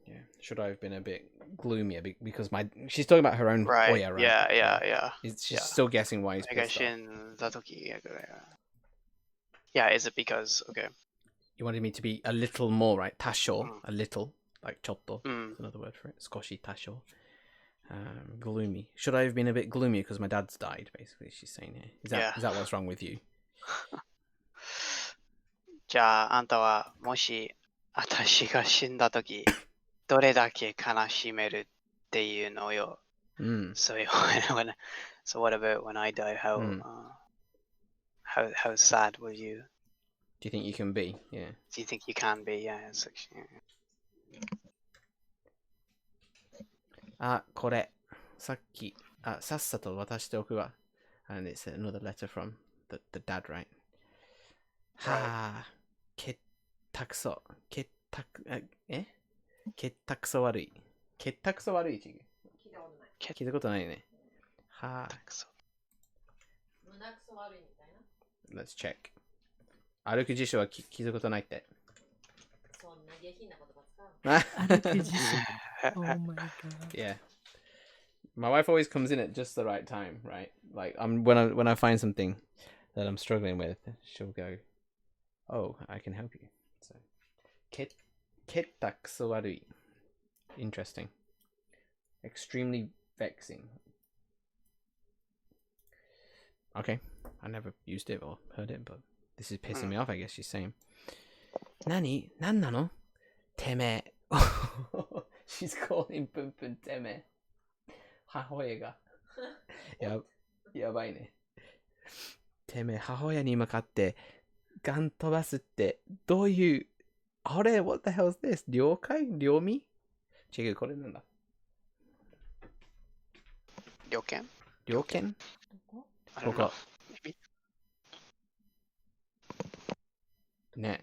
Yeah. Should I have been a bit gloomier because she's talking about her own Oya, right? Yeah. She's still guessing why he's pissed off. Yeah, is it because okay? You wanted me to be a little more, right? Tasho, a little, like chotto. That's another word for it. Skoshi tasho. Gloomy. Should I have been a bit gloomier because my dad's died? Basically, she's saying here. Is that what's wrong with you? じゃああんたはもし私が死んだときどれだけ悲しめるっていうのよ。So so what about when I die? How sad will you? Do you think you can be? Yeah. Do you think you can be? Yeah. It's actually, あ、これ。さっき、さっさと渡しておくわ。And it's another letter from the dad, right? はあ、けったくそ。けったく、けったくそ悪い。けったくそ悪いチグ。聞いたことないね。はあ。胸くそ悪いみたいな。Let's check. 歩く辞書は聞いたことないって。そんな下品な言葉使う。歩く辞書。Oh my god. Yeah. My wife always comes in at just the right time, right? Like when I find something that I'm struggling with, she'll go, "Oh, I can help you." So, kettakusowarui. Interesting. Extremely vexing. Okay, I never used it or heard it, but this is pissing me off. I guess she's saying, "Nani? Nan nano? Teme." She's calling Pun Pun Teme. 母親がやばいね。てめえ母親に向かってガン飛ばすってどういうあれ What the hell is this? 了解両味違うこれなんだ猟犬猟犬ここね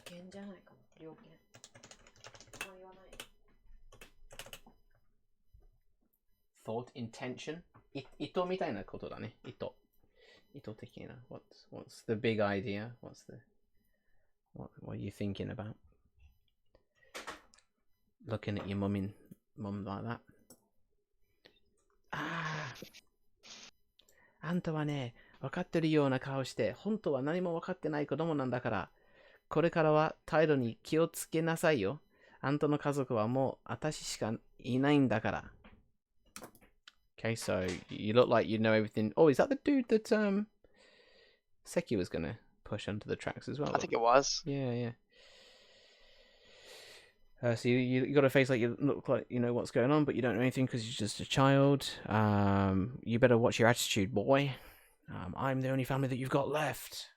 猟犬じゃないかな猟犬そう言わない Thought intention 糸みたいなことだね糸的な What's the big idea? What are you thinking about? Looking at your mum like that あんたはね分かってるような顔して本当は何も分かってない子供なんだからこれからは態度に気をつけなさいよあんたの家族はもう私しかいないんだから Okay, so you look like you know everything. Oh, is that the dude that Seki was gonna push onto the tracks as well? I think it was. Yeah. So you got a face like you look like you know what's going on, but you don't know anything because you're just a child. You better watch your attitude, boy. I'm the only family that you've got left.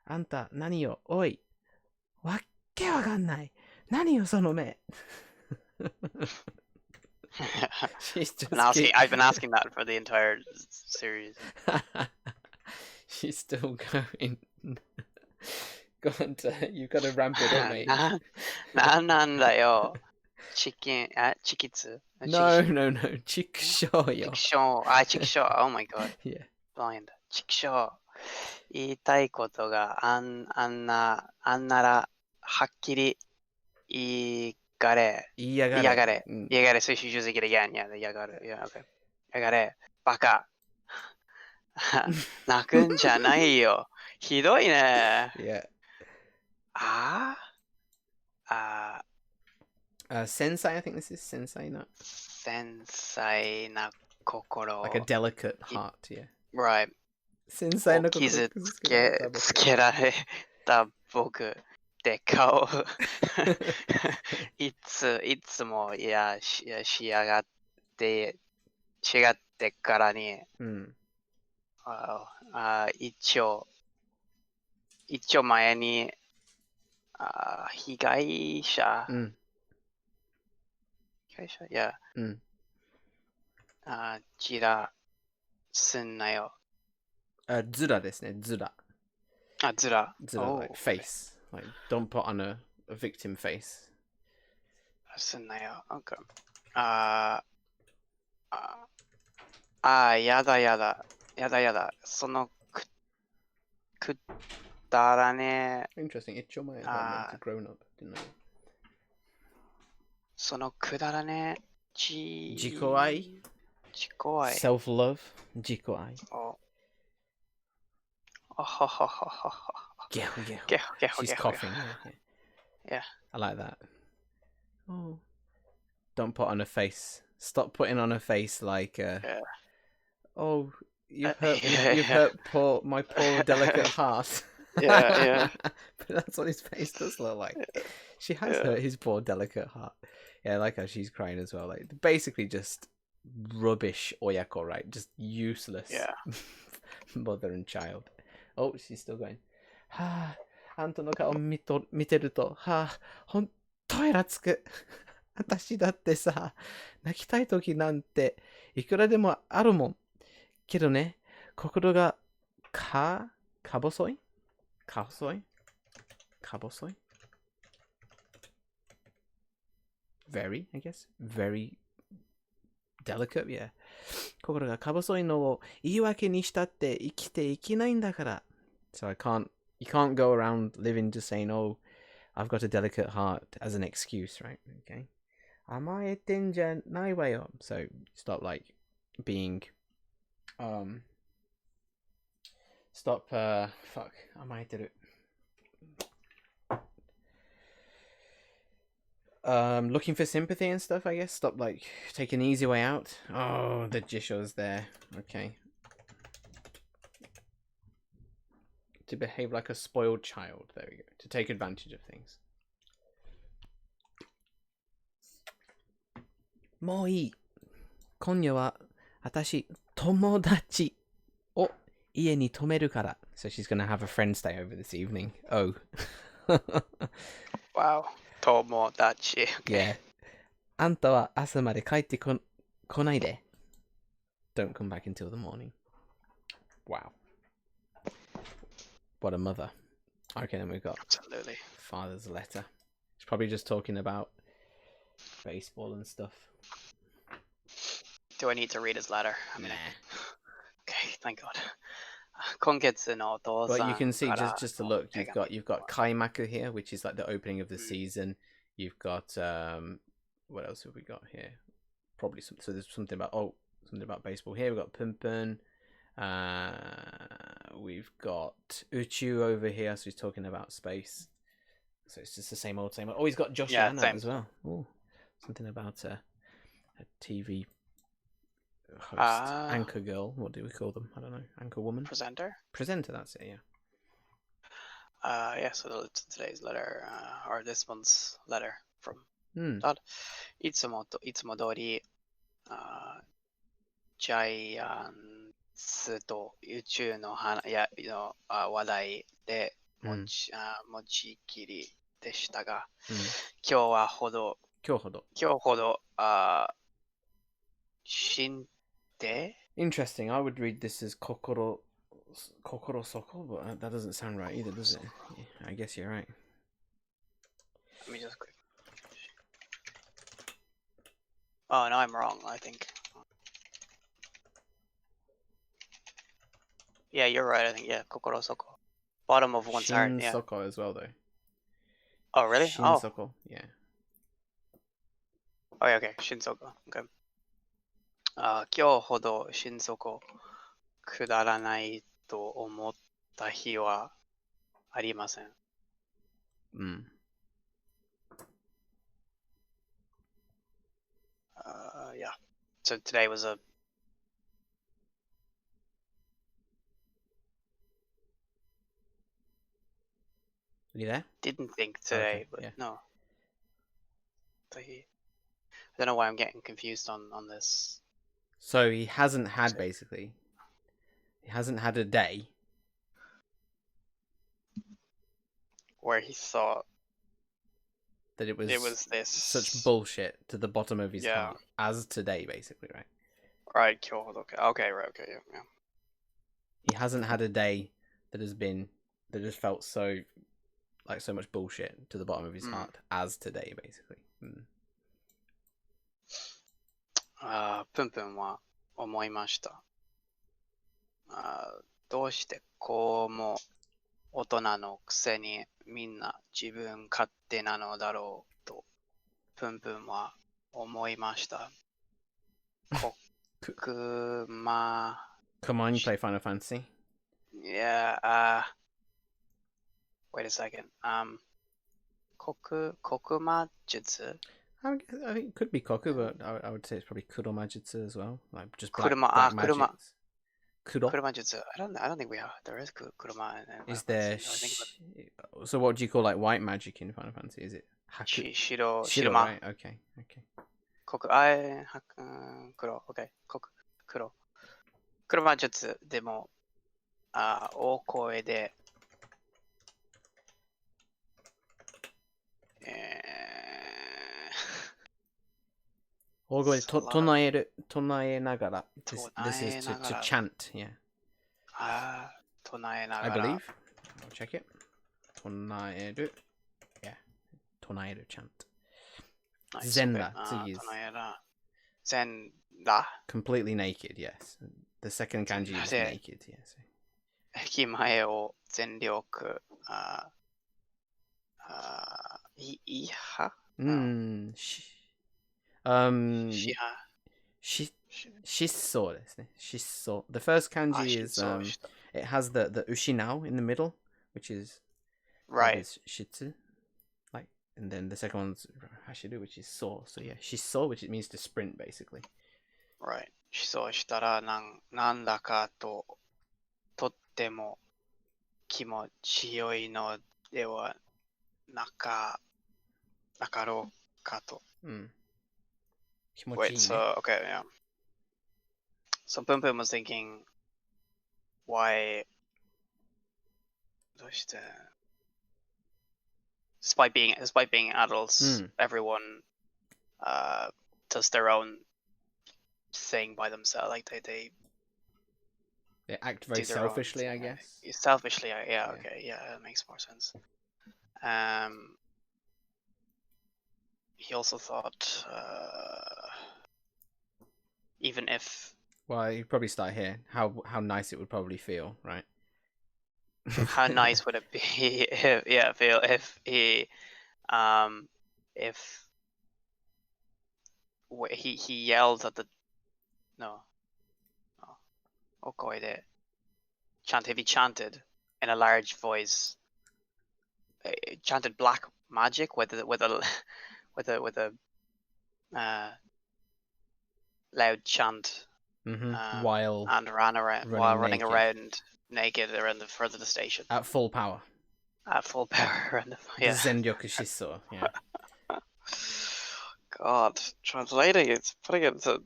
あんた何よ、おい、わけわかんない。何よその目。She's just I've been asking that for the entire series. She's still going. Go on, you've got to ramp it up, mate. なんだよ。チキツ No. チクショーよ。チキショー。Oh my god. Yeah. Blind. チキショー。言いたいことがあんならはっきり言いやがれ。So you should use it again. Yeah, 嫌がる。Yeah, okay. やがれ。バカ。泣くんじゃないよ。ひどいね。Yeah. Sensei, I think this is sensei, not. 繊細な心。Like a delicate heart, yeah. Right. 繊細な心傷つけられた僕。で顔いつもしやがって違ってからに、一応前に被害者いや、じらすんなよズラですねズラズラ like face Like, don't put on a victim face. すんなよ。なんか、やだ。そのくだらね。Interesting. It's your mind. It's grown up, didn't I? そのくだらね。自己愛 Self-love. 自己愛She's coughing. Yeah. I like that. Oh. Don't put on a face. Stop putting on a face like oh, you've hurt my poor delicate heart. Yeah. But that's what his face does look like. She has hurt his poor delicate heart. Yeah, I like how she's crying as well. Like basically just rubbish oyako, right? Just useless. Yeah. Mother and child. Oh, she's still going. はあ、あんたの顔見てると、はあ、ほんとイラつく。私だってさ、泣きたい時なんていくらでもあるもん。けどね、心がか細い Very, I guess. Very delicate, yeah. 心がか細いのを言い訳にしたって生きていけないんだから。So you can't go around living just saying, oh, I've got a delicate heart as an excuse, right? Okay. 甘えてんじゃないわよ. So stop like being, stop, fuck, 甘えてる. Looking for sympathy and stuff, I guess. Stop like taking the easy way out. Oh, the Jisho's there. Okay. To behave like a spoiled child. There we go. To take advantage of things. もういい。今夜は私友達を家に泊めるから。So she's gonna have a friend stay over this evening. Oh. Wow. 友達. Yeah. あんたは朝まで帰ってこないで. Don't come back until the morning. Wow. What a mother. Okay, then we've got Absolutely. father's letter. She's probably just talking about baseball and stuff. Do I need to read his letter? I mean, Nah. okay, thank God. 今月のお父さん But you can see, から just to look, you've got Kaimaku here, which is like the opening of the season. You've got what else have we got here? Probably so there's something about baseball here. We've got Pumpun. We've got Uchu over here, so he's talking about space. So it's just the same old. Oh, he's got Josh Anna as well. Oh, something about a TV host, anchor girl. What do we call them? I don't know. Anchor woman. Presenter. That's it. Yeah. Yeah, so today's letter, or this month's letter from Dad. いつも通り、ジャイアンツと宇宙の話題で持ちきりでしたが、今日ほど、Interesting. I would read this as kokoro soko, but that doesn't sound right either, does it? Yeah, I guess you're right. Let me just click. Oh, no, I'm wrong, I think. Yeah, you're right, I think. Yeah, kokoro soko. Bottom of one's heart, yeah. Soko as well, though. Oh, really? Shin soko, yeah. Oh, yeah, okay. Shinsoko. Okay. 今日ほど心底くだらないと思った日はありません。Yeah. So today was a. Are you there? Didn't think today, Okay, but yeah. no. I don't know why I'm getting confused on this. So he hasn't had a day where he thought that it was this such bullshit to the bottom of his heart as today, basically, right? Right, okay, right, okay, yeah. He hasn't had a day that has felt so much bullshit to the bottom of his heart as today, basically. プンプンは思いました。どうしてこうも大人のくせにみんな自分勝手なのだろうとプンプンは思いました。Come on, you play Final Fantasy? Yeah, wait a second. 黒魔術? I think it could be Koku, but I would say it's probably Kuromajutsu as well. Like just black magic. Kuromajutsu. I don't think we have. There is Kuroma. Is there? So what do you call like white magic in Final Fantasy? Is it Haku. 白、 Shiro, 間。 right? Okay. 黒、OK。黒。黒魔術でも、大声で、大声で唱える。唱えながら。This is 唱え to ながら。 chant, yeah. 唱えな I がら。 believe. I'll check it. 唱える。Yeah. 唱える chant. 全裸。次 is 唱えら。全裸。 completely naked, yes. The second kanji is で naked, yes. 駅前を全力。いいは しは Shisso ですね。Shisso. The first kanji is it has the ushinao in the middle, which is right. shitsu. Like, and then the second one's hashiru, which is so. So yeah, shisso, which it means to sprint basically. Right. そうしたらなんだかとっても気持ちよいのではなかろうかと。Wait, so okay, yeah. So Pum Pum was thinking, why? どうして despite being adults, everyone does their own thing by themselves. Like they act very selfishly, I guess. Selfishly, yeah, okay, yeah, that makes more sense. He also thought, even if, well, you probably start here. How nice it would probably feel, right? how nice would it be if he he yelled at the if he chanted in a large voice, chanted black magic with a loud chant, while running around naked around the front of the station at full power. At full power around the Zenryoku Shiso, yeah. God, translating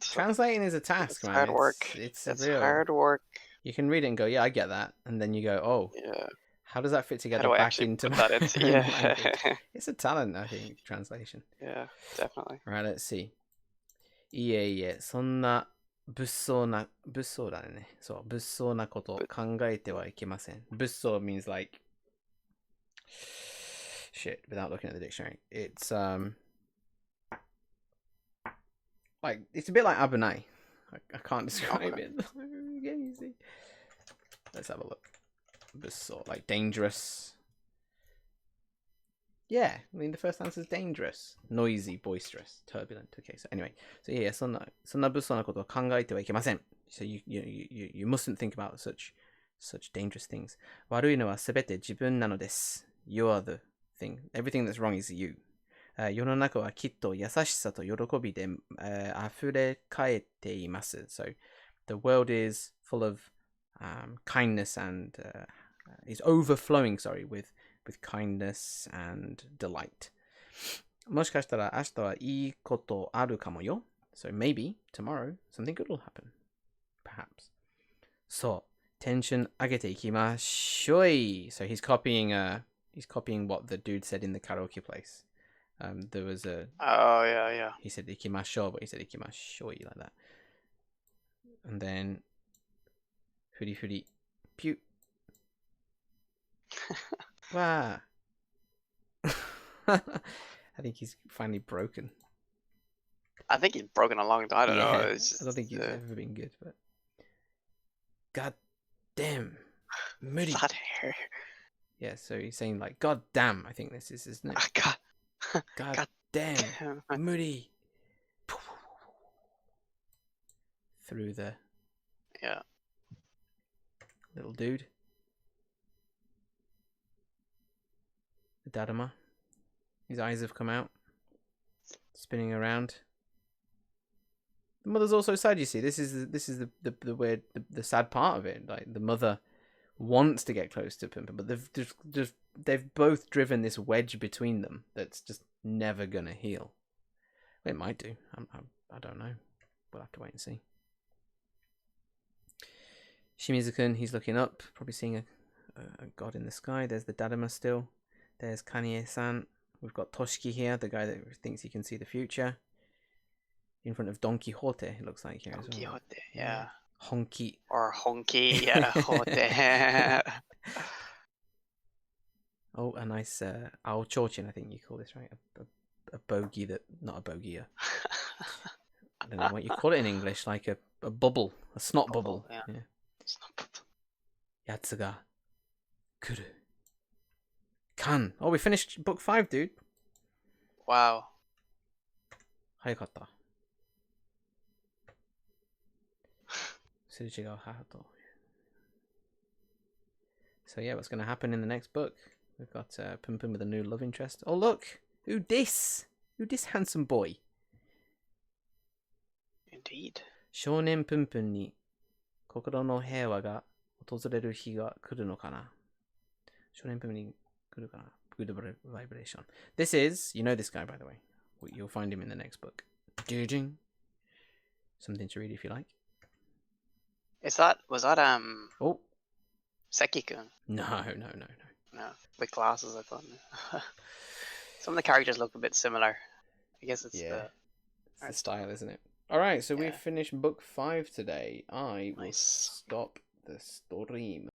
translating is a task, man. Hard work. It's real hard work. You can read it and go, yeah, I get that, and then you go, oh, yeah. How does that fit together How do I back into put that into yeah. It's a talent, I think, translation. Yeah, definitely. Right, let's see. いえいえ、そんな物騒だね。そう、物騒なこと考えてはいけません。物騒 means like shit without looking at the dictionary. It's like it's a bit like abunai. I can't describe it. Again, you see. Let's have a look. Busor, like dangerous. Yeah, I mean the first answer is dangerous, noisy, boisterous, turbulent. Okay, so anyway, so yeah, そんな物騒なことを考えてはいけません. So you mustn't think about such dangerous things. 悪いのはすべて自分なのです. You are the thing. Everything that's wrong is you. 世の中はきっと優しさと喜びで溢れ返っています. So the world is full of kindness and is overflowing, with kindness and delight. もしかしたら明日はいいことあるかもよ. So maybe tomorrow something good will happen. Perhaps. そう、テンション上げていきましょい. So he's copying what the dude said in the karaoke place. There was a yeah. He said 行きましょう, but he said 行きましょい like that. And then フリフリピュwow. I think he's finally broken. I think he's broken a long time. I don't know. I don't think he's ever been good, but God damn. Moody. That hair. Yeah, so he's saying like God damn, I think this is, isn't it? God damn. Moody. Through the little dude. The Dadama. His eyes have come out. Spinning around. The mother's also sad, you see. This is the weird, the sad part of it. Like, the mother wants to get close to Pum Pum, but they've both driven this wedge between them that's just never gonna heal. It might do. I don't know. We'll have to wait and see. Shimizu-kun, he's looking up, probably seeing a god in the sky. There's the Dadama still. There's Kanye-san. We've got Toshiki here, the guy that thinks he can see the future. In front of Don Quixote, it looks like here as well. Don Quixote, yeah. Honky. Or Honky, yeah, Quixote. Oh, a nice Aochochin, I think you call this, right? A bogey that... Not a bogey, I don't know what you call it in English, like a bubble, a snot bubble. Yeah. Snot bubble. Yatsu ga kuru. Kan. Oh, we finished book 5, dude. Wow. Hayakatta. Suruchi ga hato. So yeah, what's going to happen in the next book? We've got Pum Pum with a new love interest. Oh look! Who this? Who this handsome boy? Indeed. Shounen Pum Pum ni kokoro no heiwa ga otozoreru hi ga kuru no kana? Shounen Pum ni kuru kana? Good vibration. This is, you know this guy by the way. You'll find him in the next book. Ding. Something to read if you like. Was that Oh. Seki-kun? No. No, with glasses, I thought. Some of the characters look a bit similar. I guess it's the style, isn't it? Alright, so Yeah. we've finished book 5 today. I will Nice. stop the stream.